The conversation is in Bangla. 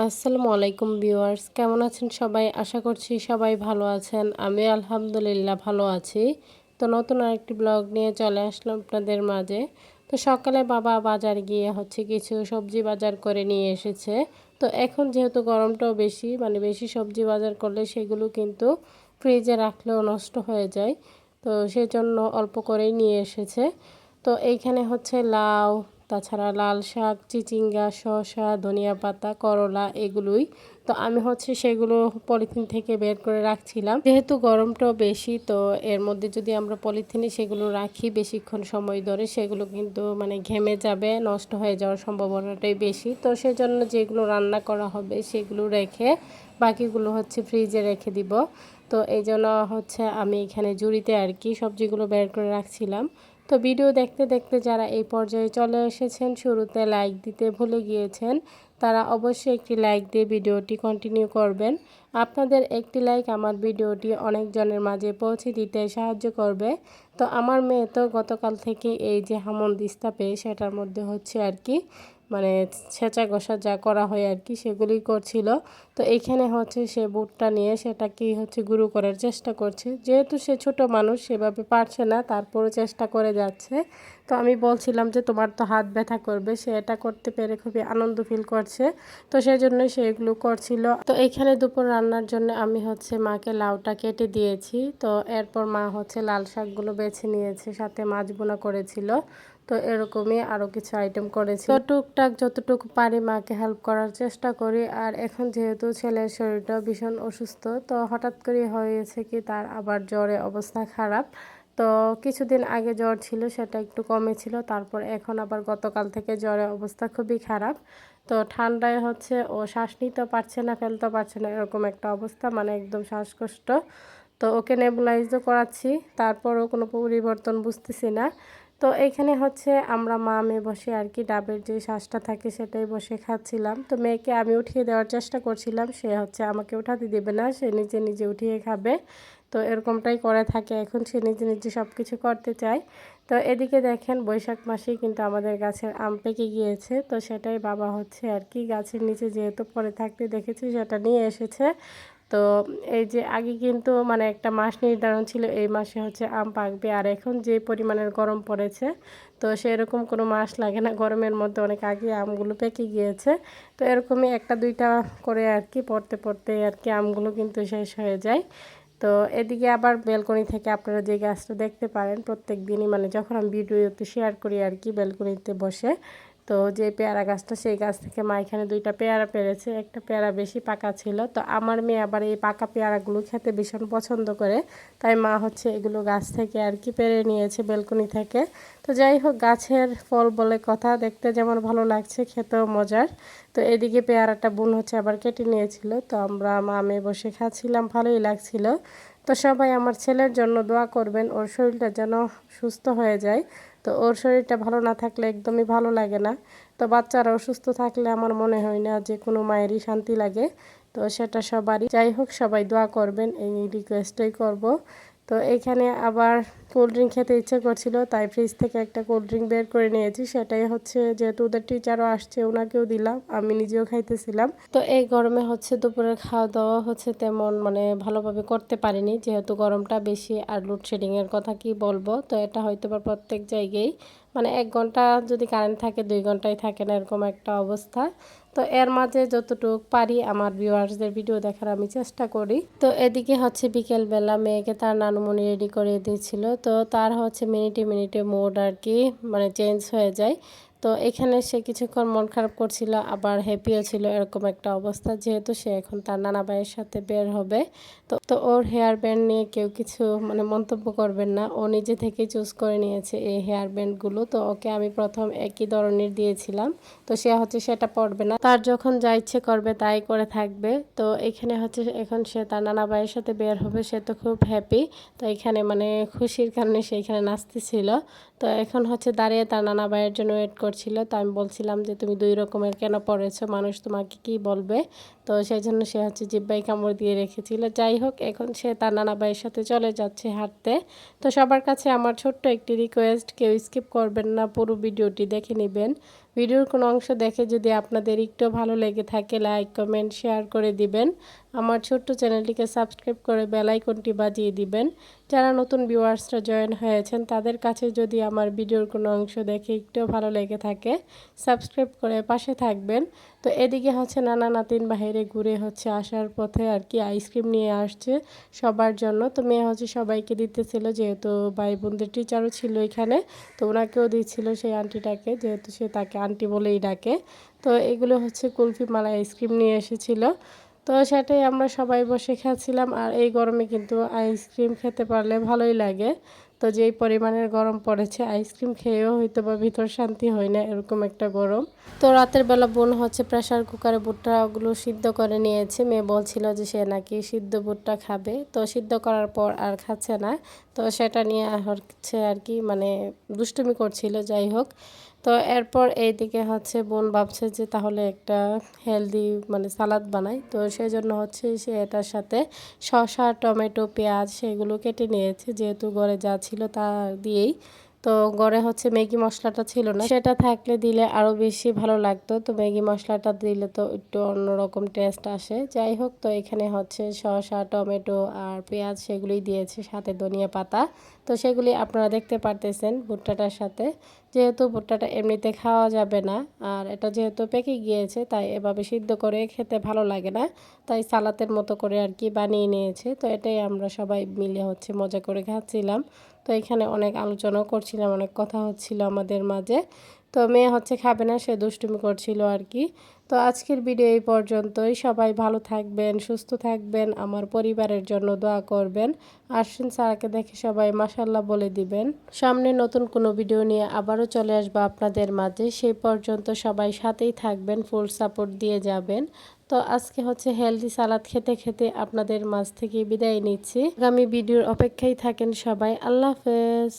আসসালামু আলাইকুম ভিউয়ার্স, কেমন আছেন সবাই? আশা করছি সবাই ভালো আছেন। আমি আলহামদুলিল্লাহ ভালো আছি। তো নতুন আরেকটি ব্লগ নিয়ে চলে আসলাম আপনাদের মাঝে। তো সকালে বাবা বাজার গিয়ে কিছু সবজি বাজার করে নিয়ে এসেছে। তো এখন যেহেতু গরমটাও বেশি, বেশি সবজি বাজার করলে সেগুলো কিন্তু ফ্রিজে রাখলেও নষ্ট হয়ে যায়। তো সেজন্য অল্প করেই নিয়ে এসেছে। তো এইখানে লাউ, তাছাড়া লাল শাক, চিচিঙ্গা, শসা, ধনিয়া পাতা, করলা এগুলোই। তো আমি সেগুলো পলিথিন থেকে বের করে রাখছিলাম। যেহেতু গরমটাও বেশি, তো এর মধ্যে যদি আমরা পলিথিনে সেগুলো রাখি বেশিক্ষণ সময় ধরে, সেগুলো কিন্তু ঘেমে যাবে, নষ্ট হয়ে যাওয়ার সম্ভাবনাটাই বেশি। তো সেজন্য যেগুলো রান্না করা হবে সেগুলো রেখে বাকিগুলো ফ্রিজে রেখে দিব। তো এই জন্য আমি এখানে ঝুড়িতে আর কি সবজিগুলো বের করে রাখছিলাম। তো ভিডিও দেখতে দেখতে যারা এই পর্যায়ে চলে এসেছেন, শুরুতে লাইক দিতে ভুলে গিয়েছেন, তারা অবশ্যই একটি লাইক দিয়ে ভিডিওটি কন্টিনিউ করবেন। আপনাদের একটি লাইক আমার ভিডিওটি অনেকজনের মাঝে পৌঁছে দিতে সাহায্য করবে। তো আমার মেয়ে তো গতকাল থেকে এই যে হামনদিস্তা পেয়ে সেটার মধ্যে আর কি ছেঁচা ঘষা যা করা হয় আর কি সেগুলি করছিল। তো এইখানে সে বুটটা নিয়ে সেটাকেই গুঁড়ো করার চেষ্টা করছে। যেহেতু সে ছোট মানুষ, সেভাবে পারছে না, তারপরও চেষ্টা করে যাচ্ছে। তো আমি বলছিলাম যে তোমার তো হাত ব্যথা করবে, সে এটা করতে পেরে খুবই আনন্দ ফিল করছে। তো সেই জন্যই সে এগুলো করছিল। তো এইখানে দুপুর রান্নার জন্য আমি মাকে লাউটা কেটে দিয়েছি। তো এরপর মা লাল শাকগুলো বেছে নিয়েছে, সাথে মাছ বোনা করেছিল। তো এরকমই আরও কিছু আইটেম করেছি। তো টুকটাক যতটুকু পারি মাকে হেল্প করার চেষ্টা করি। আর এখন যেহেতু ছেলের শরীরটা ভীষণ অসুস্থ, তো হঠাৎ করে হয়েছে কি তার আবার জ্বরে অবস্থা খারাপ। তো কিছুদিন আগে জ্বর ছিল, সেটা একটু কমেছিল, তারপর এখন আবার গতকাল থেকে জ্বরে অবস্থা খুবই খারাপ। তো ঠান্ডায় ও শ্বাস নিতে পারছে না, ফেলতে পারছে না, এরকম একটা অবস্থা, একদম শ্বাসকষ্ট। তো ওকে নেবুলাইজও করাচ্ছি, তারপরও কোনো পরিবর্তন বুঝতেছি না। তো এইখানে আমরা মা মেয়ে বসে আর কি ডাবের যে শ্বাসটা থাকে সেটাই বসে খাচ্ছিলাম। তো মেয়েকে আমি উঠিয়ে দেওয়ার চেষ্টা করছিলাম, সে আমাকে উঠাতে দেবে না, সে নিজে নিজে উঠিয়ে খাবে। তো এরকমটাই করে থাকে, এখন সে নিজে নিজে সব কিছু করতে চায়। তো এদিকে দেখেন বৈশাখ মাসেই কিন্তু আমাদের গাছের আম পেকে গিয়েছে। তো সেটাই বাবা আর কি গাছের নিচে যেহেতু পরে থাকতে দেখেছি সেটা নিয়ে এসেছে। তো এই যে আগে কিন্তু একটা মাস নির্ধারণ ছিল এই মাসে আম পাকবে, আর এখন যে পরিমাণের গরম পড়েছে, তো সেরকম কোনো মাস লাগে না, গরমের মধ্যে অনেক আগে আমগুলো পেকে গিয়েছে। তো এরকমই একটা দুইটা করে আর কি পড়তে পড়তে আর কি আমগুলো কিন্তু শেষ হয়ে যায়। তো এদিকে আবার ব্যালকনি থেকে আপনারা যে গাছটা দেখতে পারেন প্রত্যেক দিনই, যখন আমি ভিডিওতে শেয়ার করি আর কি ব্যালকনিতে বসে, তো যে পেয়ারা গাছটা সেই গাছ থেকে মা এখানে দুইটা পেয়ারা পেরেছে, একটা পেয়ারা বেশি পাকা ছিল। তো আমার মেয়ে আবার এই পাকা পেয়ারাগুলো খেতে ভীষণ পছন্দ করে, তাই মা এগুলো গাছ থেকে আর কি পেরে নিয়েছে ব্যালকনি থেকে। তো যাই হোক, গাছের ফল বলে কথা, দেখতে যেমন ভালো লাগছে খেতেও মজার। তো এদিকে পেয়ারাটা বোন আবার কেটে নিয়েছিল, তো আমরা মা মেয়ে বসে খাচ্ছিলাম, ভালোই লাগছিল। তো সবাই আমার ছেলের জন্য দোয়া করবেন, ওর শরীরটা যেন সুস্থ হয়ে যায়। তো ওর শরীরটা ভালো না থাকলে একদমই ভালো লাগে না। তো বাচ্চারা অসুস্থ থাকলে আমার মনে হয় না যে কোনো মায়েরই শান্তি লাগে। তো সেটা সবারই। যাই হোক, সবাই দোয়া করবেন, এই রিকোয়েস্টই করব। তো এইখানে আবার কোল্ড ড্রিঙ্ক খেতে ইচ্ছে করছিল, তাই ফ্রিজ থেকে একটা কোল্ড ড্রিঙ্ক বের করে নিয়েছি। সেটাই যেহেতু ওদের টিচারও আসছে, ওনাকেও দিলাম, আমি নিজেও খাইতেছিলাম। তো এই গরমে দুপুরের খাওয়া দাওয়া তেমন ভালোভাবে করতে পারিনি, যেহেতু গরমটা বেশি, আর লোডশেডিংয়ের কথা কি বলবো। তো এটা হয়তো বা প্রত্যেক জায়গায় 1 ঘন্টা যদি কারেন্ট থাকে 2 ঘন্টায় থাকে না, এরকম একটা অবস্থা। তো এর মাঝে যতটুকু পারি আমার ভিউয়ার্সদের ভিডিও দেখার আমি চেষ্টা করি। তো এদিকে বিকেলবেলা মেয়েকে তার নানুমণি রেডি করে দিয়েছিল। তো তার মিনিটে মিনিটে মুড আর কি চেঞ্জ হয়ে যায়। তো এখানে সে কিছুক্ষণ মন খারাপ করছিল, আবার হ্যাপিও ছিল, এরকম একটা অবস্থা। যেহেতু সে এখন তার নানা ভাইয়ের সাথে বের হবে, তো ওর হেয়ার ব্যান্ড নিয়ে কেউ কিছু মন্তব্য করবেন না, ও নিজে থেকেই চুজ করে নিয়েছে এই হেয়ার ব্যান্ডগুলো। তো ওকে আমি প্রথম একই ধরনের দিয়েছিলাম, তো সে সেটা পরবে না, তার যখন যা ইচ্ছে করবে তাই করে থাকবে। তো এখানে এখন সে তার নানা ভাইয়ের সাথে বের হবে, সে তো খুব হ্যাপি। তো এখানে খুশির কারণে সে এখানে নাচতেছিল। তো এখন দাঁড়িয়ে তার নানা ভাইয়ের জন্য ওয়েট করছিল। তো আমি বলছিলাম যে তুমি 2 রকমের কেন পরেছো, মানুষ তোমাকে কি বলবে। তো সেই জন্য সে জিব্বায় কামড় দিয়ে রেখেছিল। যাই হোক, এখন সে তার নানা ভাইয়ের সাথে চলে যাচ্ছে হাঁটতে। তো সবার কাছে আমার ছোট্ট একটি রিকোয়েস্ট, কেউ স্কিপ করবেন না, পুরো ভিডিওটি দেখে নেবেন। ভিডিওর কোনো অংশ দেখে যদি আপনাদের একটু ভালো লেগে থাকে লাইক কমেন্ট শেয়ার করে দিবেন। আমার ছোট্ট চ্যানেলটিকে সাবস্ক্রাইব করে বেল আইকনটি বাজিয়ে দিবেন। যারা নতুন ভিউয়ার্সরা জয়েন হয়েছেন তাদের কাছে যদি আমার ভিডিওর কোনো অংশ দেখে একটু ভালো লেগে থাকে সাবস্ক্রাইব করে পাশে থাকবেন। তো এদিকে হচ্ছে নানা নাতিন বাইরে ঘুরে হচ্ছে আসার পথে আর কি আইসক্রিম নিয়ে আসছে সবার জন্য। তো মেয়ে হচ্ছে সবাইকে দিতেছিল, যেহেতু ভাই বোনদের টিচারও ছিল এখানে, তো ওনাকেও দিচ্ছিল সেই আন্টিটাকে, যেহেতু সে তাকে আন্টি বলেই ডাকে। তো এগুলো হচ্ছে কুলফি মালাই আইসক্রিম নিয়ে এসেছিল। তো সেটাই আমরা সবাই বসে খাচ্ছিলাম। আর এই গরমে কিন্তু আইসক্রিম খেতে পারলে ভালোই লাগে। তো যেই পরিমাণের গরম পড়েছে আইসক্রিম খেয়েও হয়তো বা ভিতর শান্তি হয় না, এরকম একটা গরম। তো রাতের বেলা বোন হচ্ছে প্রেসার কুকারে ভুট্টাগুলো সিদ্ধ করে নিয়েছে। মেয়ে বলছিল যে সে নাকি সিদ্ধ ভুট্টা খাবে, তো সিদ্ধ করার পর আর খাচ্ছে না। তো সেটা নিয়ে হচ্ছে আর কি মানে দুষ্টুমি করছিল, যাই হোক। তো এরপর এইদিকে হচ্ছে বোন ভাবছে যে তাহলে একটা হেলদি মানে সালাদ বানাই। তো সেই জন্য হচ্ছে সে এটার সাথে শসা টমেটো পেঁয়াজ সেগুলো কেটে নিয়েছে, যেহেতু ঘরে যা ছিল তা দিয়েই। তো ঘরে হচ্ছে ম্যাগি মশলাটা ছিল না, সেটা থাকলে দিলে আরও বেশি ভালো লাগতো। তো ম্যাগি মশলাটা দিলে তো একটু অন্যরকম টেস্ট আসে, যাই হোক। তো এখানে হচ্ছে শসা টমেটো আর পেঁয়াজ সেগুলোই দিয়েছে, সাথে ধনিয়া পাতা। তো সেগুলি আপনারা দেখতে পারতেছেন ভুট্টাটার সাথে। যেহেতু ভুট্টাটা এমনিতে খাওয়া যাবে না, আর এটা যেহেতু পেকে গিয়েছে তাই এভাবে সিদ্ধ করে খেতে ভালো লাগে না, তাই সালাতের মতো করে আর কি বানিয়ে নিয়েছে। তো এটাই আমরা সবাই মিলে হচ্ছে মজা করে খাচ্ছিলাম। তো এখানে অনেক আলোচনাও করছিলাম, অনেক কথা হচ্ছিল আমাদের মাঝে। তো মেয়ে হচ্ছে খাবে না, সে দুষ্টুমি করছিল আর কি। তো আজকের ভিডিও এই পর্যন্তই। সবাই ভালো থাকবেন, সুস্থ থাকবেন, আমার পরিবারের জন্য দোয়া করবেন। আশ্বিন স্যারকে দেখে সবাই মাশাল্লাহ বলে দিবেন। সামনে নতুন কোনো ভিডিও নিয়ে আবারও চলে আসবো আপনাদের মাঝে। সেই পর্যন্ত সবাই সাথেই থাকবেন, ফুল সাপোর্ট দিয়ে যাবেন। তো আজকে হচ্ছে হেলদি সালাদ খেতে খেতে আপনাদের মাঝ থেকে বিদায় নিচ্ছি। আগামী ভিডিওর অপেক্ষায় থাকেন সবাই। আল্লাহ হাফেজ।